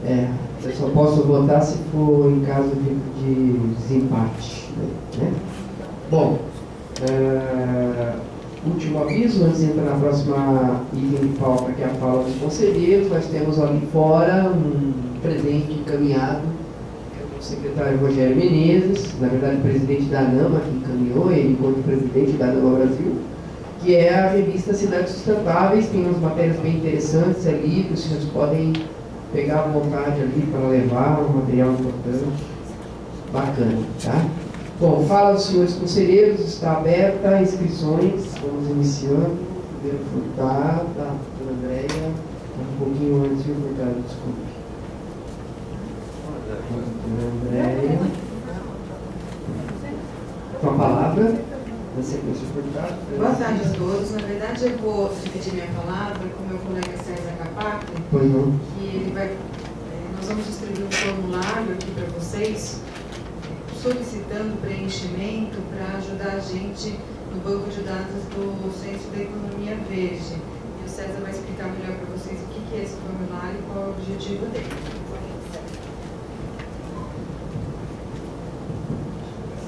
Eu só posso votar se for em caso de desempate, né? Bom, último aviso, antes de entrar na próxima item de pauta, que é a fala dos conselheiros, nós temos ali fora um presente encaminhado pelo secretário Rogério Menezes, na verdade, presidente da ANAMA, que encaminhou, ele enquanto presidente da ANAMA Brasil, que é a revista Cidades Sustentáveis. Tem umas matérias bem interessantes ali, que os senhores podem pegar à vontade ali para levar, um material importante, bacana, tá? Bom, fala dos senhores conselheiros, está aberta, inscrições, vamos iniciando. Primeiro Furtado, a doutora Andréia, um pouquinho antes, viu, Furtado, desculpe. Doutora Andréia, com a palavra, na sequência Furtado. Boa tarde a todos. Na verdade, eu vou dividir minha palavra com o meu colega César Capac, Pois não. que ele vai... nós vamos distribuir um formulário aqui para vocês, solicitando preenchimento para ajudar a gente no banco de dados do Censo da Economia Verde. E o César vai explicar melhor para vocês o que é esse formulário e qual é o objetivo dele.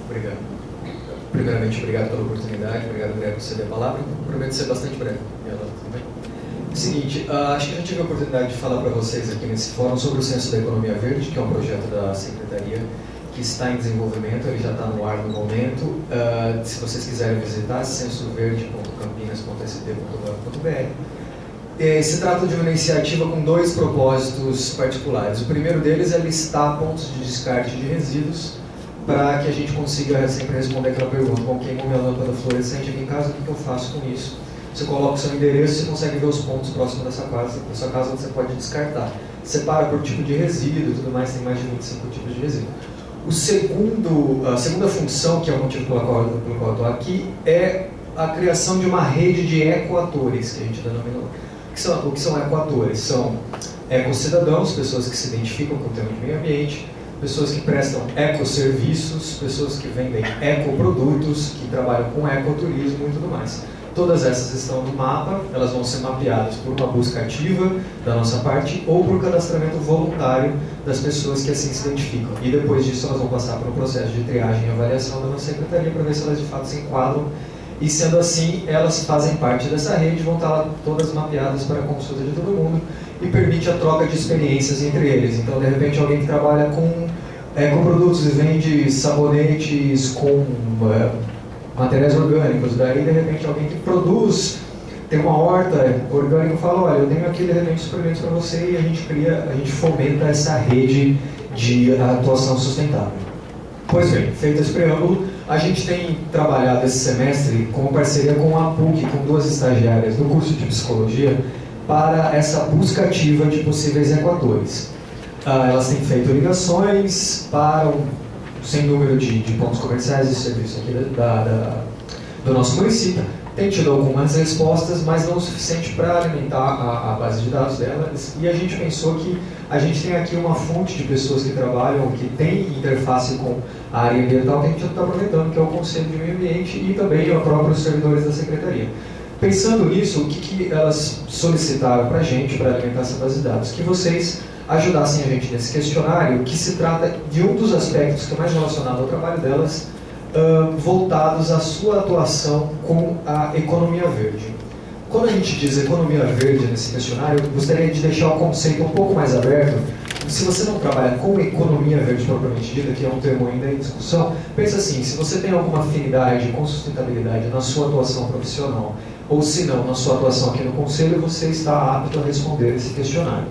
Obrigado. Primeiramente, obrigado pela oportunidade, obrigado, André, por ceder a palavra. Prometo ser bastante breve. Seguinte, acho que a gente teve a oportunidade de falar para vocês aqui nesse fórum sobre o Censo da Economia Verde, que é um projeto da Secretaria que está em desenvolvimento, ele já está no ar no momento. Se vocês quiserem visitar, censoverde.campinas.sd.gov.br. Se trata de uma iniciativa com dois propósitos particulares. O primeiro deles é listar pontos de descarte de resíduos para que a gente consiga sempre responder aquela pergunta: bom, queimou minha lâmpada fluorescente aqui em casa, o que eu faço com isso? Você coloca o seu endereço, você consegue ver os pontos próximos da sua casa onde você pode descartar. Separa por tipo de resíduo e tudo mais, tem mais de 25 tipos de resíduo. A segunda função, que é o motivo pelo qual eu estou aqui, é a criação de uma rede de ecoatores, que a gente denominou. O que são ecoatores? São ecocidadãos, pessoas que se identificam com o tema de meio ambiente, pessoas que prestam ecoserviços, pessoas que vendem ecoprodutos, que trabalham com ecoturismo e tudo mais. Todas essas estão no mapa, elas vão ser mapeadas por uma busca ativa da nossa parte ou por cadastramento voluntário das pessoas que assim se identificam. E depois disso elas vão passar por um processo de triagem e avaliação da nossa secretaria para ver se elas de fato se enquadram. E sendo assim, elas fazem parte dessa rede, vão estar lá todas mapeadas para a consulta de todo mundo e permite a troca de experiências entre eles. Então, de repente, alguém que trabalha com ecoprodutos e vende sabonetes com materiais orgânicos, daí de repente alguém que produz, tem uma horta orgânica, fala: olha, eu tenho aqui de repente suplementos para você, e a gente fomenta essa rede de atuação sustentável. Pois bem, feito esse preâmbulo, a gente tem trabalhado esse semestre com parceria com a PUC, com duas estagiárias do curso de psicologia, para essa busca ativa de possíveis ecoatores. Elas têm feito ligações para sem número de pontos comerciais de serviço aqui do nosso município. Tem tido algumas respostas, mas não o suficiente para alimentar a base de dados delas. E a gente pensou que a gente tem aqui uma fonte de pessoas que trabalham, que tem interface com a área ambiental, que a gente está aproveitando, que é o Conselho de Meio Ambiente e também os próprios servidores da Secretaria. Pensando nisso, o que elas solicitaram para a gente, para alimentar essa base de dados? Que vocês ajudassem a gente nesse questionário, que se trata de um dos aspectos que é mais relacionado ao trabalho delas, voltados à sua atuação com a economia verde. Quando a gente diz economia verde nesse questionário, eu gostaria de deixar o conceito um pouco mais aberto. Se você não trabalha com economia verde propriamente dita, que é um termo ainda em discussão, pensa assim: se você tem alguma afinidade com sustentabilidade na sua atuação profissional, ou se não, na sua atuação aqui no Conselho, você está apto a responder esse questionário.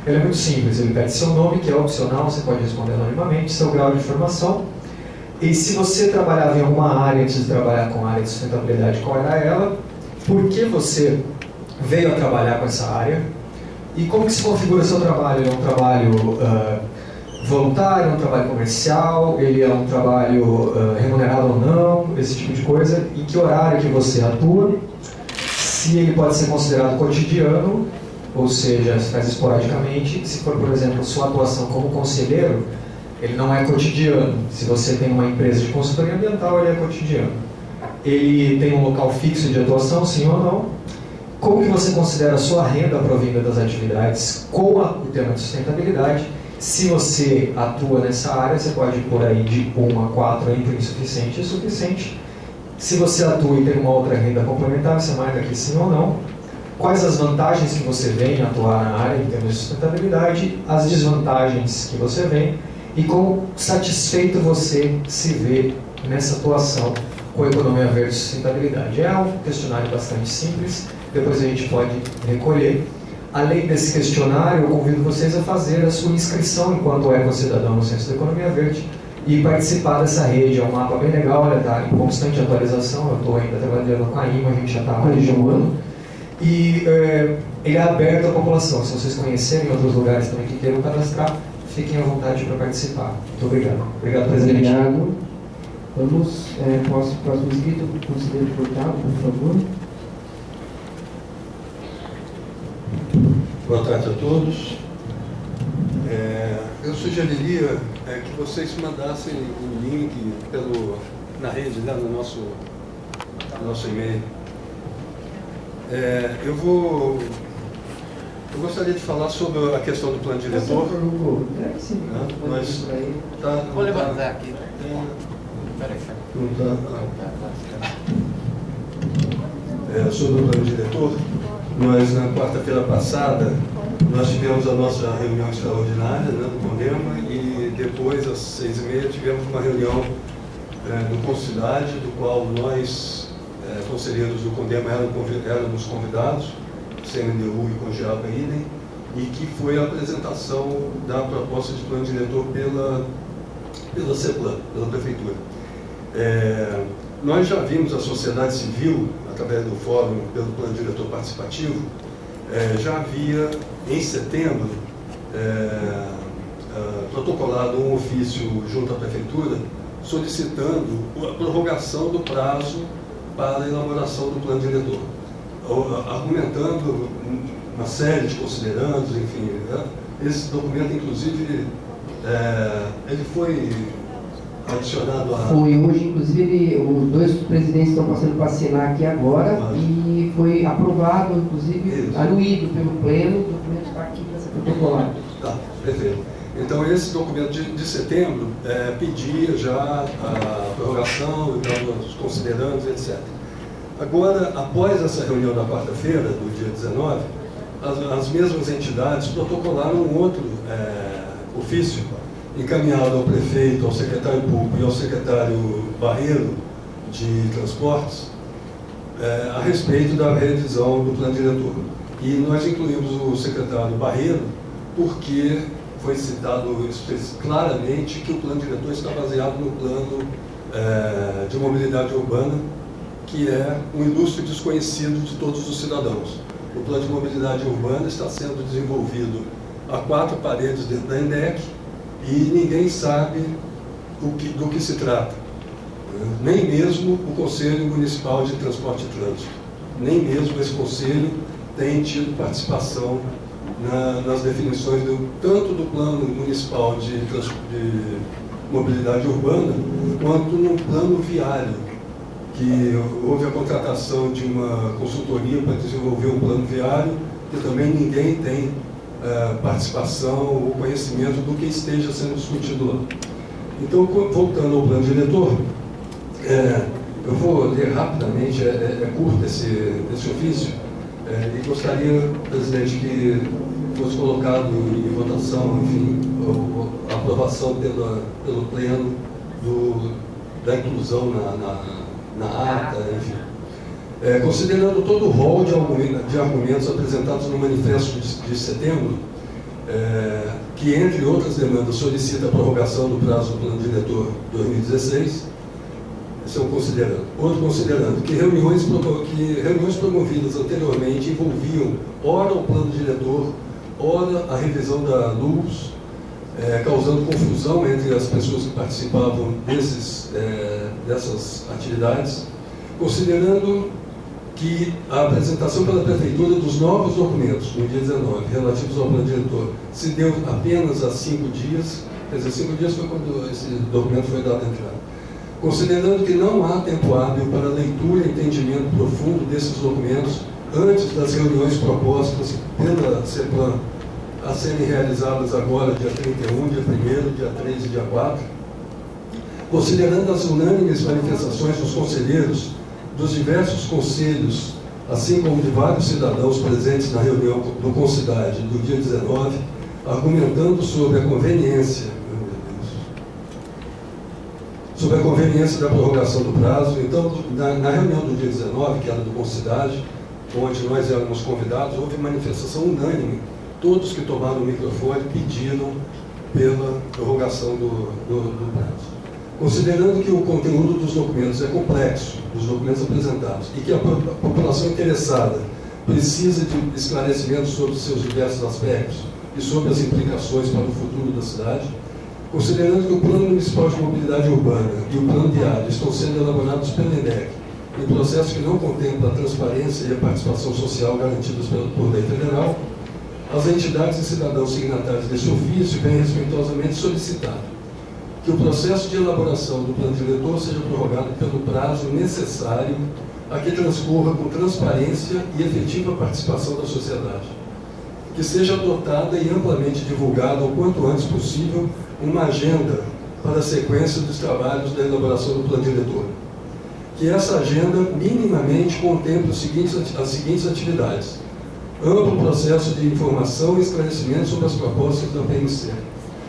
Ele é muito simples, ele pede seu nome, que é opcional, você pode responder anonimamente, seu grau de formação, e se você trabalhava em alguma área antes de trabalhar com a área de sustentabilidade, qual era ela, por que você veio a trabalhar com essa área, e como que se configura o seu trabalho. Ele é um trabalho voluntário, é um trabalho comercial, ele é um trabalho remunerado ou não, esse tipo de coisa, em que horário que você atua, se ele pode ser considerado cotidiano, ou seja, se faz esporadicamente. Se for, por exemplo, sua atuação como conselheiro, ele não é cotidiano. Se você tem uma empresa de consultoria ambiental, ele é cotidiano. Ele tem um local fixo de atuação, sim ou não. como que você considera a sua renda provinda das atividades com o tema de sustentabilidade. Se você atua nessa área, você pode pôr aí de 1 a 4 entre insuficiente e suficiente. Se você atua e tem uma outra renda complementar, você marca aqui sim ou não. Quais as vantagens que você vê em atuar na área em termos de sustentabilidade, as desvantagens que você vê e como satisfeito você se vê nessa atuação com a economia verde e sustentabilidade. É um questionário bastante simples, depois a gente pode recolher. Além desse questionário, eu convido vocês a fazer a sua inscrição enquanto ecocidadão no Centro da Economia Verde e participar dessa rede. É um mapa bem legal, olha, está em constante atualização. Eu estou ainda trabalhando com a IMA, a gente já está mais de um ano. E ele é aberto à população. Se vocês conhecerem outros lugares também que queiram cadastrar, fiquem à vontade para participar. Muito obrigado. Obrigado, presidente. Obrigado. Vamos, próximo inscrito, o conselheiro Furtado, por favor. Boa tarde a todos. Eu sugeriria que vocês mandassem um link na rede, né, no nosso e-mail. Eu gostaria de falar sobre a questão do plano diretor. Vou levantar aqui. Sobre o plano diretor, nós, na quarta-feira passada, nós tivemos a nossa reunião extraordinária, né, do CONDEMA, e depois, às 6h30, tivemos uma reunião no Concidade, do qual nós, conselheiros do CONDEMA, éramos convidados, CNDU e CONGEAPA idem, e que foi a apresentação da proposta de plano diretor pela CEPLAN, pela Prefeitura. Nós já vimos a sociedade civil, através do Fórum pelo Plano Diretor Participativo, já havia, em setembro, protocolado um ofício junto à Prefeitura solicitando a prorrogação do prazo para a elaboração do Plano Diretor, argumentando uma série de considerandos, enfim. Esse documento, inclusive, ele foi adicionado a... Foi hoje, inclusive, os dois presidentes estão passando para assinar aqui agora, e foi aprovado, inclusive, anuído pelo Pleno, o documento está aqui para ser protocolado. Tá, perfeito. Então, esse documento de setembro pedia já a prorrogação, os considerandos, etc. Agora, após essa reunião da quarta-feira, do dia 19, as mesmas entidades protocolaram um outro ofício encaminhado ao prefeito, ao secretário público e ao secretário Barreiro de Transportes a respeito da revisão do plano diretor. E nós incluímos o secretário Barreiro porque foi citado claramente que o plano diretor está baseado no plano de mobilidade urbana, que é um ilustre desconhecido de todos os cidadãos. O plano de mobilidade urbana está sendo desenvolvido a 4 paredes dentro da ENDEC, e ninguém sabe do que se trata. Nem mesmo o Conselho Municipal de Transporte e Trânsito. Nem mesmo esse Conselho tem tido participação nas definições tanto do Plano Municipal de Mobilidade Urbana, quanto no Plano Viário, que houve a contratação de uma consultoria para desenvolver um plano viário, que também ninguém tem participação ou conhecimento do que esteja sendo discutido lá. Então, voltando ao plano diretor, eu vou ler rapidamente, curto esse ofício, e gostaria, presidente, que fosse colocado em votação, enfim, a aprovação pelo Pleno da inclusão na ata, enfim. Considerando todo o rol de argumentos apresentados no manifesto de setembro, que, entre outras demandas, solicita a prorrogação do prazo do Plano Diretor 2016, esse é um considerando. Outro considerando que reuniões promovidas anteriormente envolviam, ora o Plano Diretor, ora a revisão da LUS, causando confusão entre as pessoas que participavam dessas atividades, considerando que a apresentação pela Prefeitura dos novos documentos, no dia 19, relativos ao plano diretor, se deu apenas há 5 dias, quer dizer, 5 dias foi quando esse documento foi dado à entrada. Considerando que não há tempo hábil para leitura e entendimento profundo desses documentos antes das reuniões propostas pela CEPLAN a serem realizadas agora, dia 31, dia 1º, dia 3 e dia 4, considerando as unânimes manifestações dos conselheiros dos diversos conselhos, assim como de vários cidadãos presentes na reunião do Concidade do dia 19, argumentando sobre a conveniência, da prorrogação do prazo. Então, na reunião do dia 19, que era do Concidade, onde nós éramos convidados, houve manifestação unânime. Todos que tomaram o microfone pediram pela prorrogação do prazo. Considerando que o conteúdo dos documentos é complexo, dos documentos apresentados, e que a população interessada precisa de esclarecimentos sobre seus diversos aspectos e sobre as implicações para o futuro da cidade, considerando que o Plano Municipal de Mobilidade Urbana e o Plano Viário estão sendo elaborados pela ENEC, em processo que não contempla a transparência e a participação social garantidas por lei federal, as entidades e cidadãos signatários desse ofício vêm respeitosamente solicitar que o processo de elaboração do plano diretor seja prorrogado pelo prazo necessário a que transcorra com transparência e efetiva participação da sociedade, que seja adotada e amplamente divulgada o quanto antes possível uma agenda para a sequência dos trabalhos da elaboração do plano diretor, que essa agenda minimamente contemple as seguintes atividades: amplo processo de informação e esclarecimento sobre as propostas da PMC,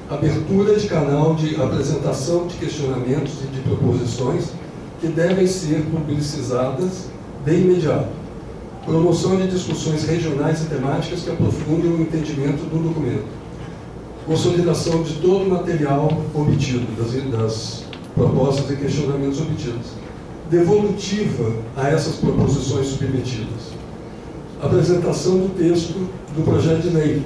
abertura de canal de apresentação de questionamentos e de proposições que devem ser publicizadas de imediato, promoção de discussões regionais e temáticas que aprofundem o entendimento do documento, consolidação de todo o material obtido, das propostas e questionamentos obtidos, devolutiva a essas proposições submetidas, apresentação do texto do projeto de lei.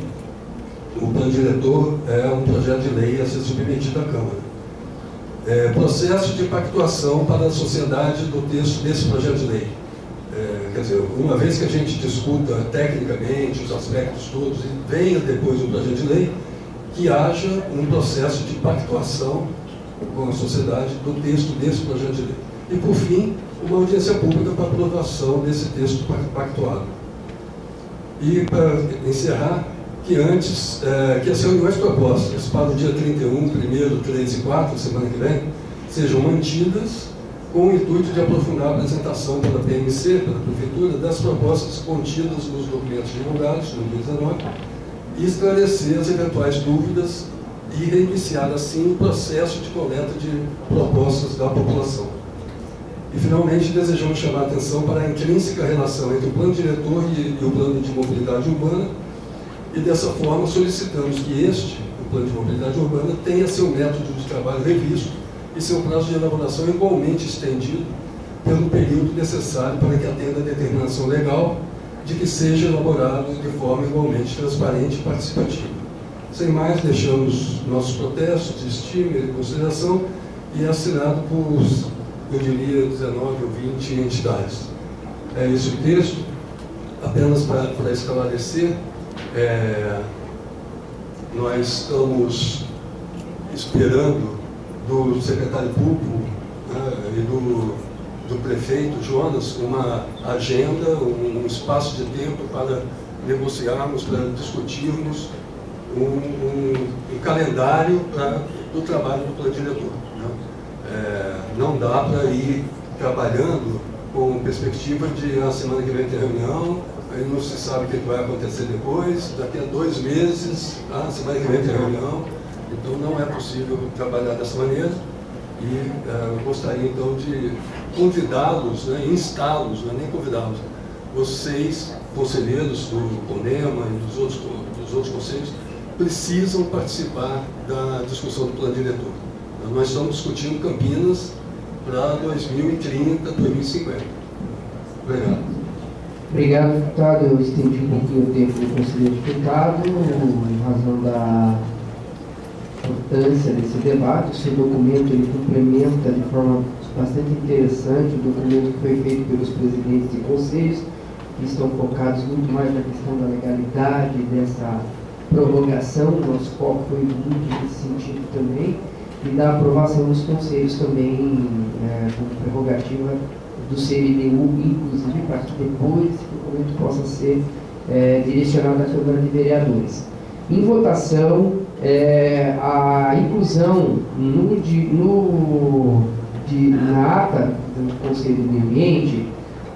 O plano diretor é um projeto de lei a ser submetido à Câmara. Processo de pactuação para a sociedade do texto desse projeto de lei. Quer dizer, uma vez que a gente discuta tecnicamente os aspectos todos e venha depois o projeto de lei, que haja um processo de pactuação com a sociedade do texto desse projeto de lei. E, por fim, uma audiência pública para aprovação desse texto pactuado. E, para encerrar, que antes, que as reuniões propostas para o dia 31, 1º, 3 e 4, semana que vem, sejam mantidas com o intuito de aprofundar a apresentação pela PMC, pela Prefeitura, das propostas contidas nos documentos divulgados no dia 19 e esclarecer as eventuais dúvidas e reiniciar, assim, o processo de coleta de propostas da população. E, finalmente, desejamos chamar a atenção para a intrínseca relação entre o plano diretor e o plano de mobilidade urbana, e dessa forma solicitamos que o plano de mobilidade urbana, tenha seu método de trabalho revisto e seu prazo de elaboração igualmente estendido pelo período necessário para que atenda a determinação legal de que seja elaborado de forma igualmente transparente e participativa. Sem mais, deixamos nossos protestos de estima e de consideração e assinado por, eu diria, 19 ou 20 entidades. É esse o texto. Apenas para esclarecer, nós estamos esperando do secretário público, né, e do prefeito Jonas uma agenda, um espaço de tempo para negociarmos, para discutirmos um calendário do trabalho do plano diretor. Né? Não dá para ir trabalhando com perspectiva de a semana que vem ter reunião, aí não se sabe o que vai acontecer depois, daqui a 2 meses, a semana que vem ter reunião. Então não é possível trabalhar dessa maneira e eu gostaria então de convidá-los, né, instá-los, não é nem convidá-los, vocês, conselheiros do CONEMA e dos outros conselhos, precisam participar da discussão do plano diretor. Nós estamos discutindo Campinas para 2030, 2050. Obrigado. Obrigado, deputado. Eu estendi um pouquinho o tempo do conselheiro deputado, em razão da importância desse debate. O seu documento ele complementa de forma bastante interessante o documento que foi feito pelos presidentes de conselhos, que estão focados muito mais na questão da legalidade dessa prorrogação. Nosso foco foi muito nesse sentido também, e da aprovação dos conselhos também, com prerrogativa do CMDU, inclusive, para que depois, por documento possa ser direcionado à Câmara de Vereadores. Em votação, a inclusão na ata do Conselho do Meio Ambiente,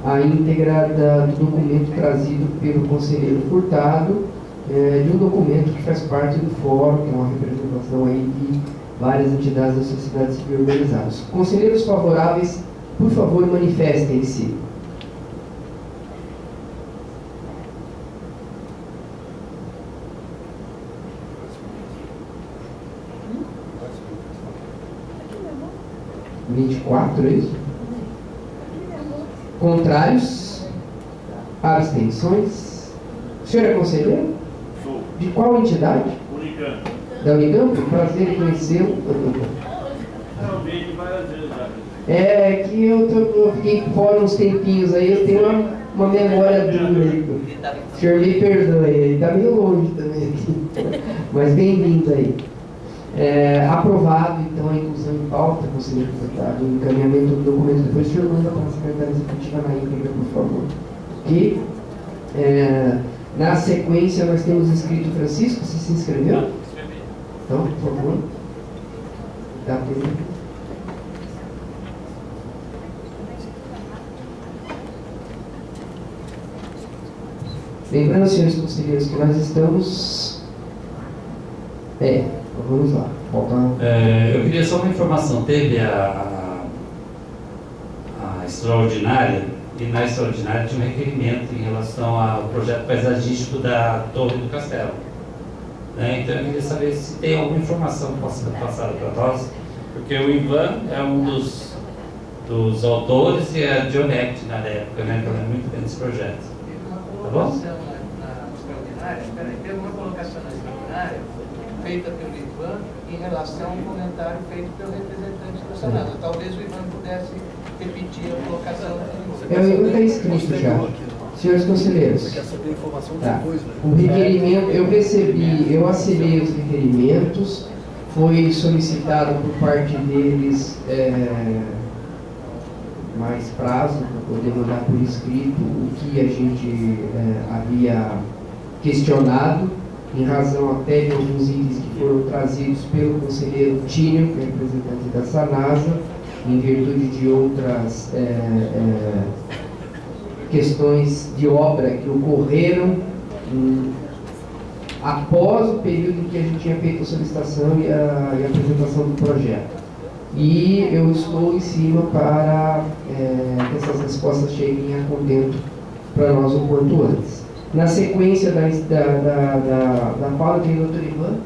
a íntegra do documento trazido pelo conselheiro Furtado, de um documento que faz parte do fórum, que é uma representação aí de várias entidades da sociedade civil organizadas. Conselheiros favoráveis, por favor, manifestem-se. É isso? Contrários? Abstenções? O senhor é conselheiro? Sou. De qual entidade? Unicamp. Da Unicamp? Prazer em conhecê-lo. Eu vejo várias vezes já. É que eu fiquei fora uns tempinhos aí, eu tenho uma memória dura aí. O senhor me perdoe, ele está meio longe também aqui. Mas bem-vindo aí. Aprovado, então, a inclusão em pauta, conselheiro deputado, o encaminhamento do documento. Depois o senhor manda para a secretária executiva na íntegra, por favor. E, na sequência, nós temos inscrito Francisco, você se inscreveu? Então, por favor. Dá tempo. Lembrando, senhores conselheiros, que nós estamos... vamos lá. Eu queria só uma informação. Teve a extraordinária, e na extraordinária tinha um requerimento em relação ao projeto paisagístico da Torre do Castelo. Então eu queria saber se tem alguma informação que possa ser passada para nós, porque o Ivan é um dos autores e a Dionect na época, então é muito bem desse projeto. Tá bom? Teve uma colocação na extraordinária feita pelo Ivan em relação ao comentário feito pelo representante do Senado. Talvez o Ivan pudesse repetir a colocação. O Ivan está inscrito já. Senhores conselheiros, Você quer saber a informação tá. depois, né? O requerimento, eu assinei os requerimentos, foi solicitado por parte deles mais prazo para poder mandar por escrito o que a gente havia questionado, em razão até de alguns itens que foram trazidos pelo conselheiro Tínio, que é representante da Sanasa, em virtude de outras questões de obra que ocorreram após o período em que a gente tinha feito a solicitação e a apresentação do projeto. E eu estou em cima para que essas respostas cheguem a contento para nós o quanto antes. Na sequência da fala, tem o doutor Ivan.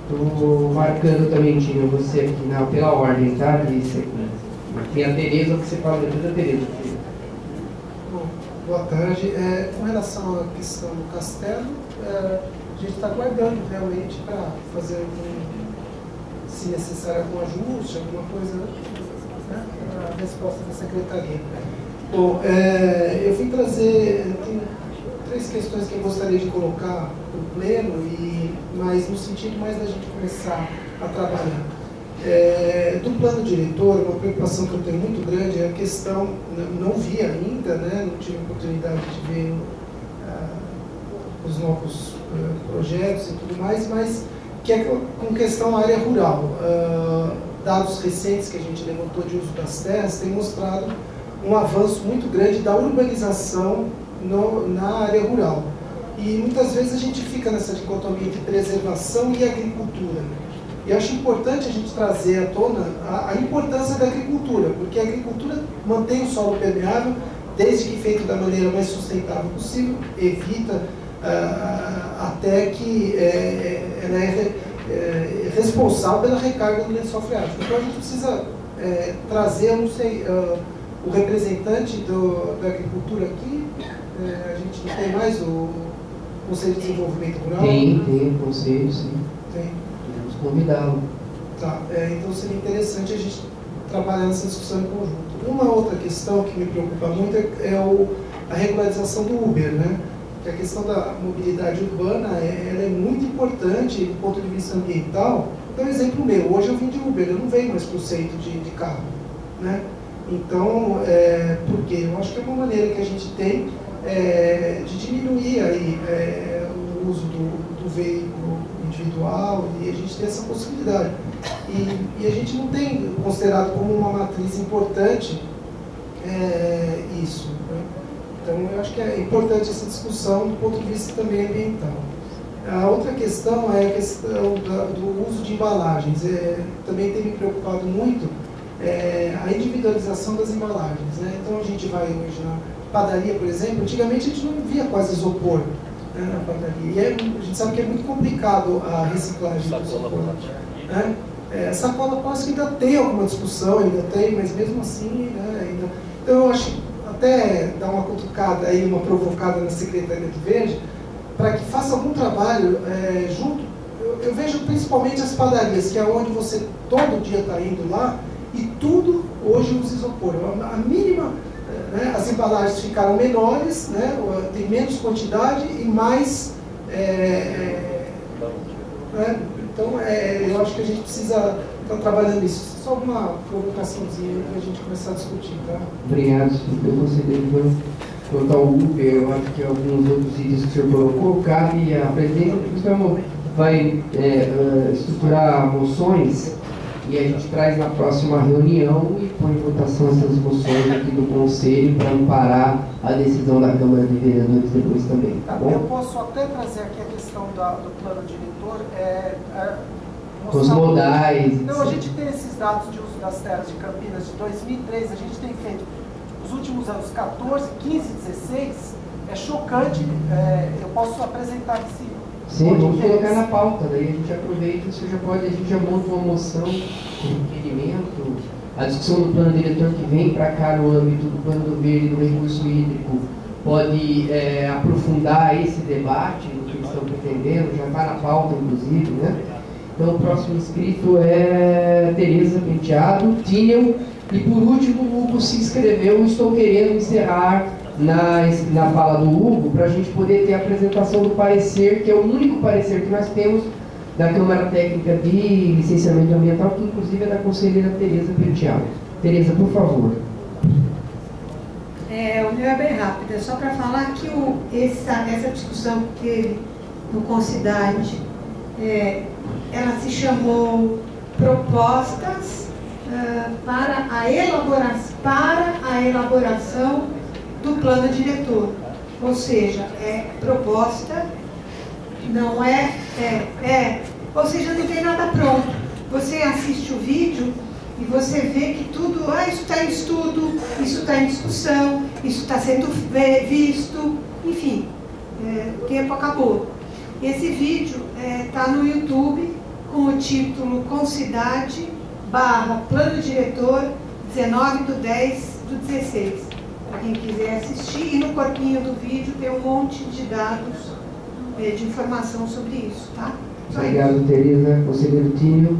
Estou marcando também, tinha você aqui pela ordem, tá? De sequência. Tem a Tereza, que você fala depois da Tereza. Bom, boa tarde. Com relação à questão do castelo, a gente está aguardando realmente para fazer, se necessário, algum ajuste, alguma coisa, né? A resposta da secretaria. Bom, eu vim trazer... Tem 3 questões que eu gostaria de colocar no pleno, mas no sentido mais da gente começar a trabalhar. Do plano diretor, uma preocupação que eu tenho muito grande é a questão, não vi ainda, né, não tive a oportunidade de ver os novos projetos e tudo mais, mas que é com questão à área rural. Dados recentes que a gente levantou de uso das terras têm mostrado um avanço muito grande da urbanização na área rural. E muitas vezes a gente fica nessa dicotomia de preservação e agricultura. E acho importante a gente trazer à tona a importância da agricultura, porque a agricultura mantém o solo permeável, desde que feito da maneira mais sustentável possível, evita até que ela é responsável pela recarga do lençol freático. Então a gente precisa trazer, não sei, o representante da agricultura aqui. A gente não tem mais o Conselho de Desenvolvimento Rural? Tem conselho, sim. Tem. Podemos convidá-lo. Tá, então seria interessante a gente trabalhar nessa discussão em conjunto. Uma outra questão que me preocupa muito é a regularização do Uber, né? Que a questão da mobilidade urbana ela é muito importante do ponto de vista ambiental. Então, exemplo meu, hoje eu vim de Uber, eu não venho mais para o centro de carro, né? Então, por quê? Eu acho que é uma maneira que a gente tem de diminuir aí, o uso do veículo individual, e a gente tem essa possibilidade. E a gente não tem considerado como uma matriz importante isso, né? Então eu acho que é importante essa discussão do ponto de vista também ambiental. A outra questão é a questão do uso de embalagens. Também tem me preocupado muito a individualização das embalagens, né? Então a gente vai hoje na padaria, por exemplo, antigamente a gente não via quase isopor, né, na padaria. E a gente sabe que é muito complicado a reciclagem do isopor, né? Sacola plástica ainda tem alguma discussão, ainda tem, mas mesmo assim, né, ainda... Então eu acho, até dar uma cutucada aí, uma provocada na Secretaria do Verde, para que faça algum trabalho junto. Eu vejo principalmente as padarias, que é onde você todo dia está indo lá, e tudo hoje usa isopor. A mínima, né, as embalagens ficaram menores, né, tem menos quantidade e mais... né, então, eu acho que a gente precisa estar trabalhando nisso. Só uma provocaçãozinha para a gente começar a discutir, tá? Obrigado, senhor conselheiro. Quanto ao Uber, eu acho que alguns outros itens que o senhor colocou, cabe a presidência, vai estruturar moções e a gente traz na próxima reunião e põe em votação essas moções aqui do Conselho para amparar a decisão da Câmara de Vereadores depois também, tá bom? Eu posso até trazer aqui a questão do plano diretor, os modais. Então, a gente tem esses dados de uso das terras de Campinas de 2003, a gente tem feito nos últimos anos 14, 15, 16, é chocante, eu posso apresentar aqui. Sim, vamos colocar na pauta, daí a gente aproveita, você já pode, a gente já monta uma moção, um requerimento, a discussão do plano diretor que vem para cá no âmbito do plano do verde, do recurso hídrico, pode aprofundar esse debate, o que eles estão pretendendo, já está na pauta, inclusive, né? Então, o próximo inscrito é Tereza Penteado, Tínel, e por último, o Hugo se inscreveu. Estou querendo encerrar na fala do Hugo, para a gente poder ter a apresentação do parecer, que é o único parecer que nós temos da Câmara Técnica de Licenciamento Ambiental, que inclusive é da conselheira Tereza Penteado. Tereza, por favor. O meu é bem rápido, é só para falar que essa discussão que teve no Concidade, ela se chamou Propostas para a elaboração do plano diretor. Ou seja, proposta, não ou seja, não tem nada pronto. Você assiste o vídeo e você vê que tudo, isso está em estudo, isso está em discussão, isso está sendo visto, enfim, o tempo acabou. Esse vídeo está no YouTube com o título Concidade/Plano Diretor 19/10/16. Para quem quiser assistir, e no corpinho do vídeo tem um monte de dados de informação sobre isso, tá? Obrigado, Tereza. Conselheiro Tínio.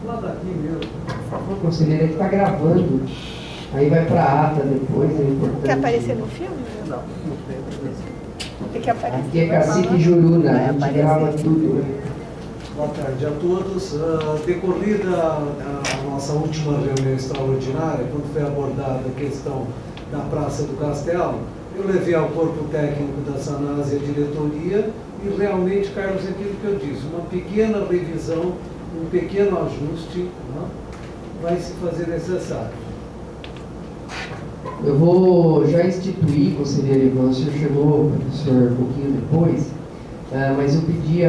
Lá daqui mesmo. Por favor, conselheiro, ele está gravando. Aí vai para a ata depois, é importante. Quer aparecer no filme? Não, não tem. Tem que aparecer. Aqui é Cacique Juruna, a gente grava tudo. Boa tarde a todos. Decorrida a nossa última reunião extraordinária, quando foi abordada a questão da Praça do Castelo, eu levei ao corpo técnico da SANASE a diretoria e realmente, Carlos, aquilo que eu disse, uma pequena revisão, um pequeno ajuste, né, vai se fazer necessário. Eu vou já instituir, conselheiro Ivan, o senhor chegou, professor, um pouquinho depois, mas eu pedi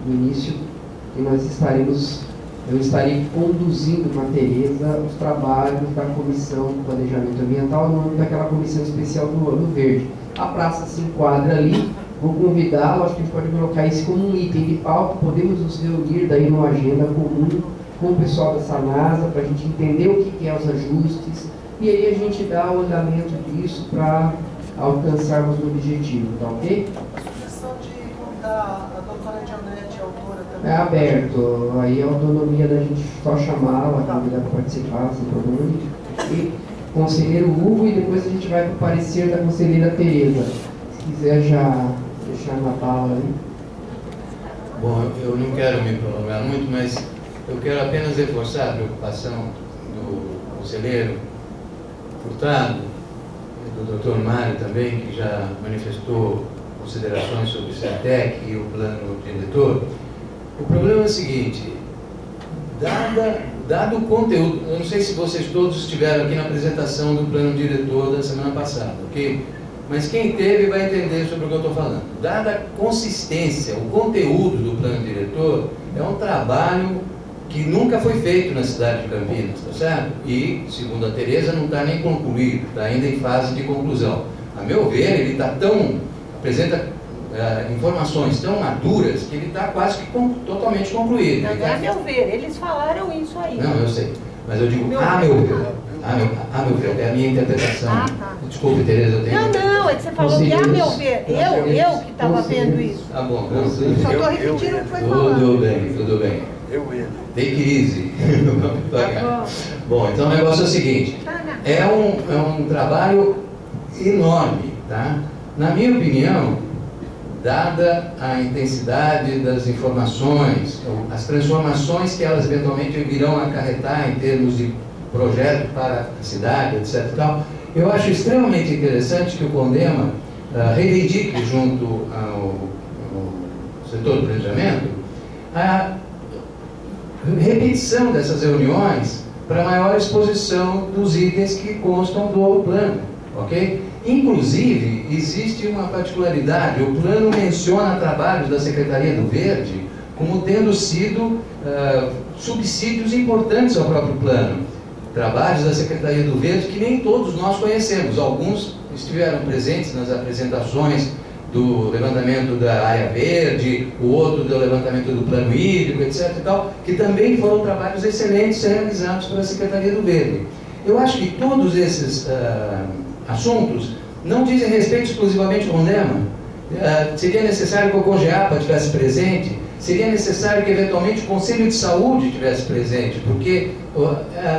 no início que eu estarei conduzindo com a Tereza os trabalhos da Comissão de Planejamento Ambiental no âmbito daquela comissão especial do Verde. A praça se enquadra ali, vou convidá-lo, acho que a gente pode colocar isso como um item de pauta, podemos nos reunir daí numa agenda comum com o pessoal da SANASA, para a gente entender o que é os ajustes, e aí a gente dá o andamento disso para alcançarmos o objetivo, tá ok? A sugestão de convidar a doutora Dionete, a autora também. É aberto, aí a autonomia da gente só chamá-la, convidar para participar, sem problema nenhum. E conselheiro Hugo, e depois a gente vai para o parecer da conselheira Tereza. Se quiser já deixar na bala aí. Bom, eu não quero me prolongar muito, mas eu quero apenas reforçar a preocupação do conselheiro Furtado, e do Dr. Mário também, que já manifestou considerações sobre o CENTEC e o plano diretor. O problema é o seguinte, dado o conteúdo, eu não sei se vocês todos estiveram aqui na apresentação do plano diretor da semana passada, ok? Mas quem teve vai entender sobre o que eu estou falando. Dada a consistência, o conteúdo do plano diretor, é um trabalho que nunca foi feito na cidade de Campinas, tá certo? E, segundo a Tereza, não está nem concluído, está ainda em fase de conclusão. A meu ver, ele apresenta informações tão maduras que ele está quase que totalmente concluído. Não, a meu ver, eles falaram isso aí. Não, eu sei, mas eu digo, a meu ver, é a minha interpretação. Ah, tá. Desculpe, Tereza, eu tenho... Não, é que você falou que a meu ver, eu que estava vendo isso. Tá bom, não sei. Só estou repetindo o que foi falado. Tudo bem. Take it easy. Bom, então o negócio é o seguinte, é um trabalho enorme, tá? Na minha opinião, dada a intensidade das informações, as transformações que elas eventualmente virão acarretar em termos de projeto para a cidade, etc. e tal, eu acho extremamente interessante que o CONDEMA reivindique junto ao setor do planejamento a repetição dessas reuniões para maior exposição dos itens que constam do plano, ok? Inclusive, existe uma particularidade, o plano menciona trabalhos da Secretaria do Verde como tendo sido subsídios importantes ao próprio plano. Trabalhos da Secretaria do Verde que nem todos nós conhecemos, alguns estiveram presentes nas apresentações do levantamento da área verde, o outro do levantamento do plano hídrico, etc. e tal, que também foram trabalhos excelentes realizados pela Secretaria do Verde. Eu acho que todos esses assuntos não dizem respeito exclusivamente ao CONDEMA. Seria necessário que o COGEAPA estivesse presente, seria necessário que eventualmente o Conselho de Saúde estivesse presente, porque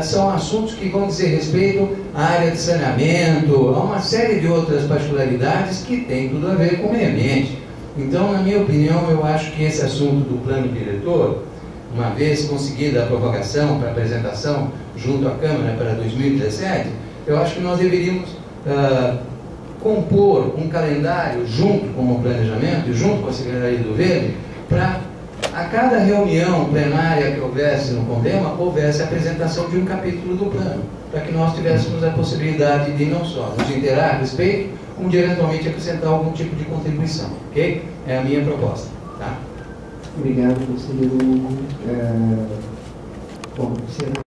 são assuntos que vão dizer respeito à área de saneamento, a uma série de outras particularidades que têm tudo a ver com o meio ambiente. Então, na minha opinião, eu acho que esse assunto do plano diretor, uma vez conseguida a prorrogação para apresentação junto à Câmara para 2017, eu acho que nós deveríamos compor um calendário junto com o planejamento e junto com a Secretaria do Verde para a cada reunião plenária que houvesse no CONDEMA, houvesse a apresentação de um capítulo do plano, para que nós tivéssemos a possibilidade de não só nos inteirar a respeito, como de eventualmente acrescentar algum tipo de contribuição, ok? É a minha proposta, tá? Obrigado, conselheiro. Bom,